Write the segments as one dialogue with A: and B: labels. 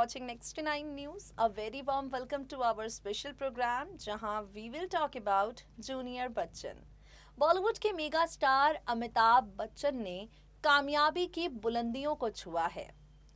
A: watching Next 9 News. A very warm welcome to our special program जहां we will talk about junior Bachchan. Bollywood के mega star Amitabh Bachchan ने कामयाबी की बुलंदियों को छुआ है।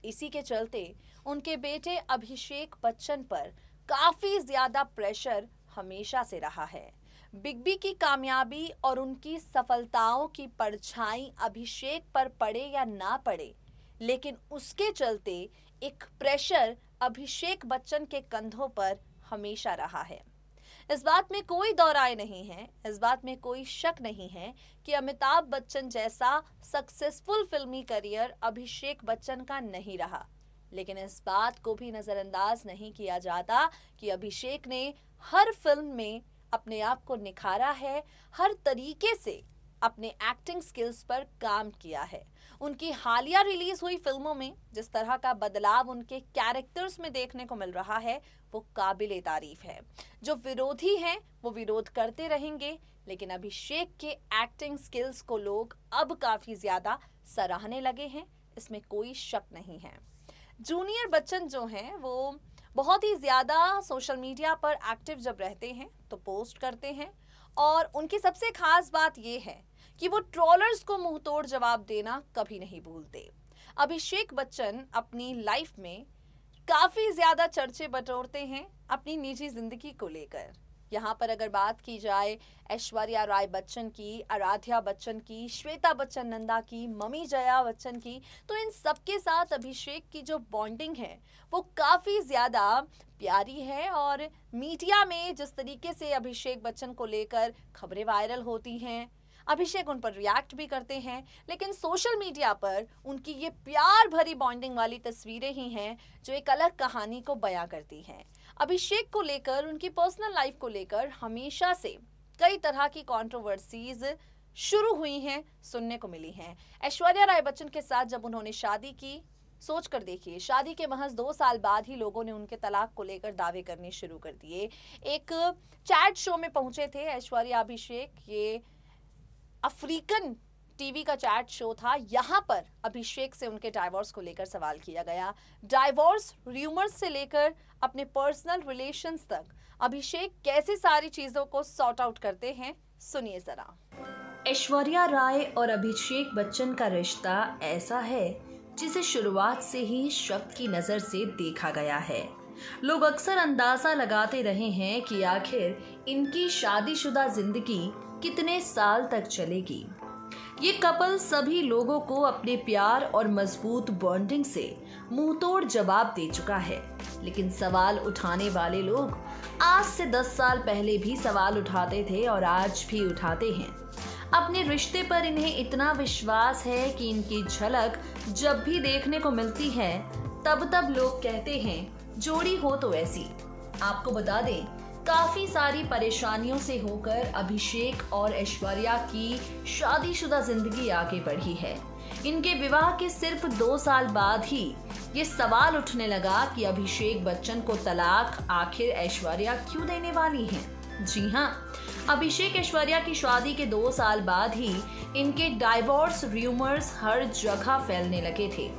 A: इसी के चलते उनके बेटे अभिषेक बच्चन पर काफी ज्यादा प्रेशर हमेशा से रहा है। बिग बी की कामयाबी और उनकी सफलताओं की परछाई अभिषेक पर पड़े या ना पड़े, लेकिन उसके चलते एक प्रेशर अभिषेक बच्चन के कंधों पर हमेशा रहा है। इस बात में कोई दो राय नहीं है, इस बात में कोई शक नहीं है कि अमिताभ बच्चन जैसा सक्सेसफुल फिल्मी करियर अभिषेक बच्चन का नहीं रहा। लेकिन इस बात को भी नजरअंदाज नहीं किया जाता कि अभिषेक ने हर फिल्म में अपने आप को निखारा है, हर तरीके से अपने एक्टिंग स्किल्स पर काम किया है। उनकी हालिया रिलीज हुई फिल्मों में जिस तरह का बदलाव उनके कैरेक्टर्स में देखने को मिल रहा है वो काबिले तारीफ है। जो विरोधी हैं वो विरोध करते रहेंगे, लेकिन अभिषेक के एक्टिंग स्किल्स को लोग अब काफी ज्यादा सराहने लगे हैं, इसमें कोई शक नहीं है। जूनियर बच्चन जो हैं वो बहुत ही ज्यादा सोशल मीडिया पर एक्टिव जब रहते हैं तो पोस्ट करते हैं, और उनकी सबसे खास बात ये है कि वो ट्रोलर्स को मुंह तोड़ जवाब देना कभी नहीं भूलते। अभिषेक बच्चन अपनी लाइफ में काफी ज्यादा चर्चे बटोरते हैं अपनी निजी जिंदगी को लेकर। यहाँ पर अगर बात की जाए ऐश्वर्या राय बच्चन की, आराध्या बच्चन की, श्वेता बच्चन नंदा की, मम्मी जया बच्चन की, तो इन सबके साथ अभिषेक की जो बॉन्डिंग है वो काफी ज्यादा प्यारी है। और मीडिया में जिस तरीके से अभिषेक बच्चन को लेकर खबरें वायरल होती हैं, अभिषेक उन पर रिएक्ट भी करते हैं, लेकिन सोशल मीडिया पर उनकी ये प्यार भरी बॉन्डिंग वाली तस्वीरें ही हैं जो एक अलग कहानी को बयां करती हैं। अभिषेक को लेकर, उनकी पर्सनल लाइफ को लेकर हमेशा से कई तरह की कंट्रोवर्सीज शुरू हुई हैं, सुनने को मिली हैं। ऐश्वर्या राय बच्चन के साथ जब उन्होंने शादी की, सोच कर देखिए, शादी के महज 2 साल बाद ही लोगों ने उनके तलाक को लेकर दावे करने शुरू कर दिए। एक चैट शो में पहुंचे थे ऐश्वर्या अभिषेक, ये अफ्रीकन टीवी का चैट शो था। यहाँ पर अभिषेक से उनके डाइवोर्स को लेकर सवाल किया गया। डाइवोर्स र्यूमर्स से लेकर अपने पर्सनल रिलेशंस तक अभिषेक कैसे सारी चीजों को सॉर्ट आउट करते हैं, सुनिए जरा।
B: ऐश्वर्या राय और अभिषेक बच्चन का रिश्ता ऐसा है जिसे शुरुआत से ही शक की नजर से देखा गया है। लोग अक्सर अंदाजा लगाते रहे हैं कि आखिर इनकी शादीशुदा जिंदगी कितने साल तक चलेगी। ये कपल सभी लोगों को अपने प्यार और मजबूत बॉन्डिंग से मुंहतोड़ जवाब दे चुका है, लेकिन सवाल उठाने वाले लोग आज से 10 साल पहले भी सवाल उठाते थे और आज भी उठाते हैं। अपने रिश्ते पर इन्हें इतना विश्वास है कि इनकी झलक जब भी देखने को मिलती है तब लोग कहते हैं जोड़ी हो तो ऐसी। आपको बता दें, काफी सारी परेशानियों से होकर अभिषेक और ऐश्वर्या की शादीशुदा जिंदगी आगे बढ़ी है। इनके विवाह के सिर्फ 2 साल बाद ही ये सवाल उठने लगा कि अभिषेक बच्चन को तलाक आखिर ऐश्वर्या क्यों देने वाली हैं। जी हाँ, अभिषेक ऐश्वर्या की शादी के 2 साल बाद ही इनके डाइवोर्स र्यूमर्स हर जगह फैलने लगे थे।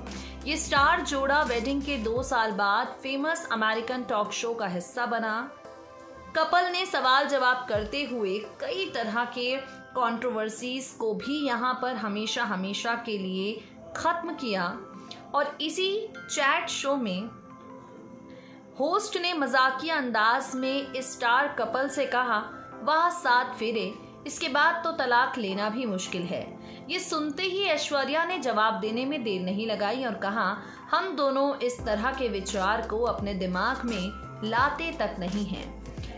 B: ये स्टार जोड़ा वेडिंग के 2 साल बाद फेमस अमेरिकन टॉक शो का हिस्सा बना। कपल ने सवाल जवाब करते हुए कई तरह के कंट्रोवर्सीज को भी यहाँ पर हमेशा के लिए खत्म किया। और इसी चैट शो में होस्ट ने मजाकिया अंदाज में इस स्टार कपल से कहा, वाह 7 फेरे, इसके बाद तो तलाक लेना भी मुश्किल है। ये सुनते ही ऐश्वर्या ने जवाब देने में देर नहीं लगाई और कहा, हम दोनों इस तरह के विचार को अपने दिमाग में लाते तक नहीं हैं।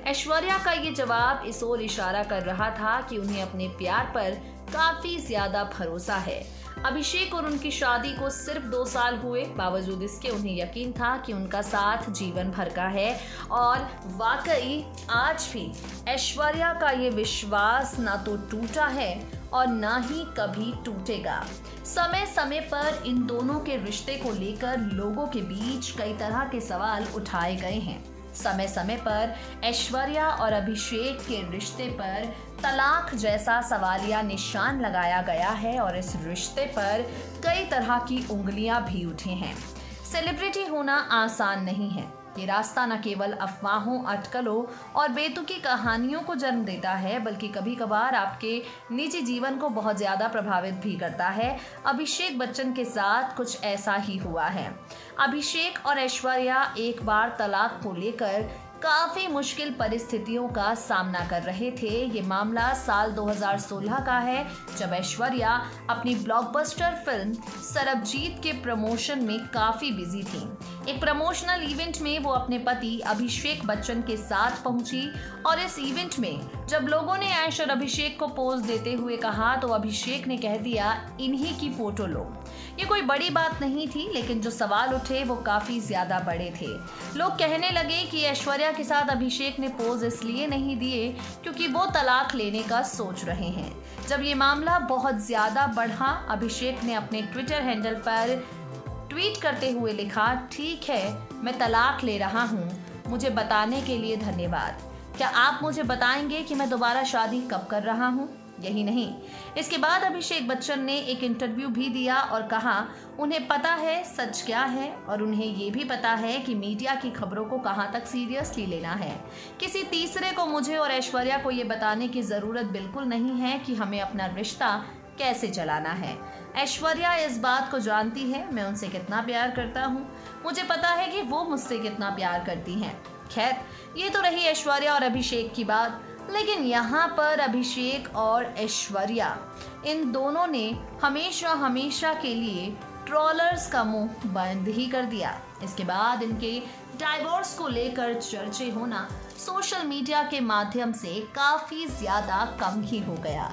B: ऐश्वर्या का ये जवाब इस ओर इशारा कर रहा था कि उन्हें अपने प्यार पर काफी ज्यादा भरोसा है। अभिषेक और उनकी शादी को सिर्फ 2 साल हुए, बावजूद इसके उन्हें यकीन था कि उनका साथ जीवन भर का है। और वाकई आज भी ऐश्वर्या का ये विश्वास ना तो टूटा है और ना ही कभी टूटेगा। समय समय पर इन दोनों के रिश्ते को लेकर लोगों के बीच कई तरह के सवाल उठाए गए हैं। समय समय पर ऐश्वर्या और अभिषेक के रिश्ते पर तलाक जैसा सवालिया निशान लगाया गया है और इस रिश्ते पर कई तरह की उंगलियां भी उठी हैं। सेलिब्रिटी होना आसान नहीं है। ये रास्ता न केवल अफवाहों, अटकलों और बेतुकी कहानियों को जन्म देता है, बल्कि कभी कभार आपके निजी जीवन को बहुत ज्यादा प्रभावित भी करता है। अभिषेक बच्चन के साथ कुछ ऐसा ही हुआ है। अभिषेक और ऐश्वर्या एक बार तलाक को लेकर काफी मुश्किल परिस्थितियों का सामना कर रहे थे। ये मामला साल 2016 का है, जब ऐश्वर्या अपनी ब्लॉकबस्टर फिल्म सरबजीत के प्रमोशन में काफी बिजी थी। एक प्रमोशनल इवेंट में वो अपने पति अभिषेक बच्चन के साथ पहुंची और इस इवेंट में जब लोगों ने ऐश और अभिषेक को पोज देते हुए कहा तो अभिषेक ने कह दिया, इन्हीं की फोटो लो। ये कोई बड़ी बात नहीं थी, लेकिन जो सवाल उठे वो काफी ज्यादा बड़े थे। लोग कहने लगे कि ऐश्वर्या के साथ अभिषेक ने पोज इसलिए नहीं दिए क्योंकि वो तलाक लेने का सोच रहे हैं। जब ये मामला बहुत ज्यादा बढ़ा, अभिषेक ने अपने ट्विटर हैंडल पर ट्वीट करते हुए लिखा, ठीक है, मैं तलाक ले रहा हूँ, मुझे बताने के लिए धन्यवाद। क्या आप मुझे बताएंगे कि मैं दोबारा शादी कब कर रहा हूँ? यही नहीं, इसके बाद अभिषेक बच्चन ने एक इंटरव्यू भी दिया और कहा उन्हें पता है सच क्या है और उन्हें ये भी पता है कि मीडिया की खबरों को कहां तक सीरियसली लेना है। किसी तीसरे को, मुझे और ऐश्वर्या को ये बताने की जरूरत बिल्कुल नहीं है कि हमें अपना रिश्ता कैसे चलाना है। ऐश्वर्या इस बात को जानती है मैं उनसे कितना प्यार करता हूँ, मुझे पता है कि वो मुझसे कितना प्यार करती हैं। खैर, ये तो रही ऐश्वर्या और अभिषेक की बात, लेकिन यहाँ पर अभिषेक और ऐश्वर्या, इन दोनों ने हमेशा के लिए ट्रोलर्स का मुंह बंद ही कर दिया। इसके बाद इनके डाइवोर्स को लेकर चर्चे होना सोशल मीडिया के माध्यम से काफी ज्यादा कम ही हो गया।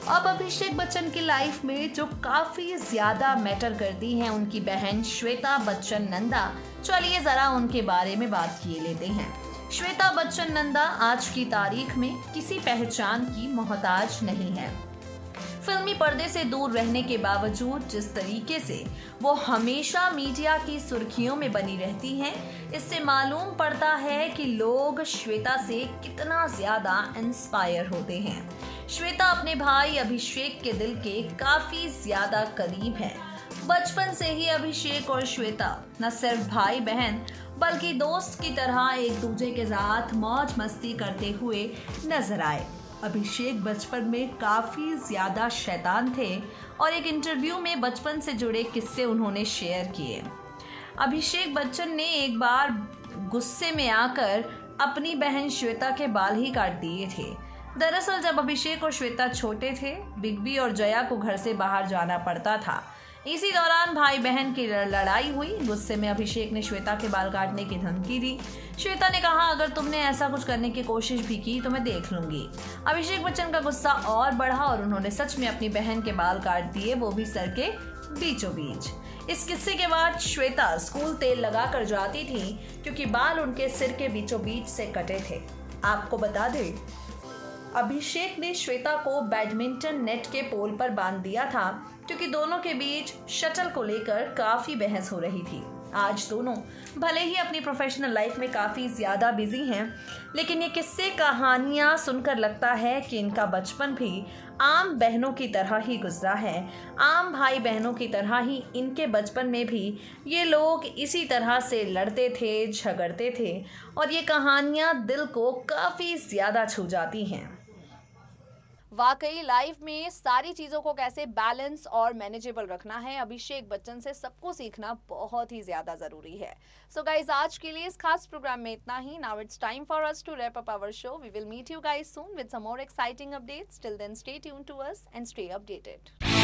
B: अब अभिषेक बच्चन की लाइफ में जो काफी ज्यादा मैटर करती हैं उनकी बहन श्वेता बच्चन नंदा। चलिए जरा उनके बारे में बात किए लेते हैं। श्वेता बच्चन नंदा आज की तारीख में किसी पहचान की मोहताज नहीं है। फिल्मी पर्दे से दूर रहने के बावजूद जिस तरीके से वो हमेशा मीडिया की सुर्खियों में बनी रहती हैं, इससे मालूम पड़ता है कि लोग श्वेता से कितना ज्यादा इंस्पायर होते हैं। श्वेता अपने भाई अभिषेक के दिल के काफी ज्यादा करीब है। बचपन से ही अभिषेक और श्वेता न सिर्फ भाई बहन बल्कि दोस्त की तरह एक दूसरे के साथ मौज मस्ती करते हुए नजर आए। अभिषेक बचपन में काफी ज्यादा शैतान थे और एक इंटरव्यू में बचपन से जुड़े किस्से उन्होंने शेयर किए। अभिषेक बच्चन ने एक बार गुस्से में आकर अपनी बहन श्वेता के बाल ही काट दिए थे। दरअसल जब अभिषेक और श्वेता छोटे थे, बिग बी और जया को घर से बाहर जाना पड़ता था। इसी दौरान भाई बहन की लड़ाई हुई। गुस्से में अभिषेक ने श्वेता के बाल काटने की धमकी दी। श्वेता ने कहा, अगर तुमने ऐसा कुछ करने की कोशिश भी की तो मैं देख लूंगी। अभिषेक बच्चन का गुस्सा और बढ़ा और उन्होंने सच में अपनी बहन के बाल काट दिए, वो भी सर के बीचों बीच। इस किस्से के बाद श्वेता स्कूल तेल लगा कर जाती थी क्योंकि बाल उनके सिर के बीचों बीच से कटे थे। आपको बता दें, अभिषेक ने श्वेता को बैडमिंटन नेट के पोल पर बांध दिया था क्योंकि दोनों के बीच शटल को लेकर काफी बहस हो रही थी। आज दोनों भले ही अपनी प्रोफेशनल लाइफ में काफी ज्यादा बिजी हैं, लेकिन ये किस्से कहानियां सुनकर लगता है कि इनका बचपन भी आम बहनों की तरह ही गुजरा है। आम भाई बहनों की तरह ही इनके बचपन में भी ये लोग इसी तरह से लड़ते थे, झगड़ते थे और ये कहानियां दिल को काफी ज्यादा छू जाती हैं।
A: वाकई लाइफ में सारी चीजों को कैसे बैलेंस और मैनेजेबल रखना है, अभिषेक बच्चन से सबको सीखना बहुत ही ज्यादा जरूरी है। सो गाइज, आज के लिए इस खास प्रोग्राम में इतना ही। Now it's time for us to wrap up our show. We will meet you guys soon with some more exciting updates. Till then stay tuned to us and stay updated.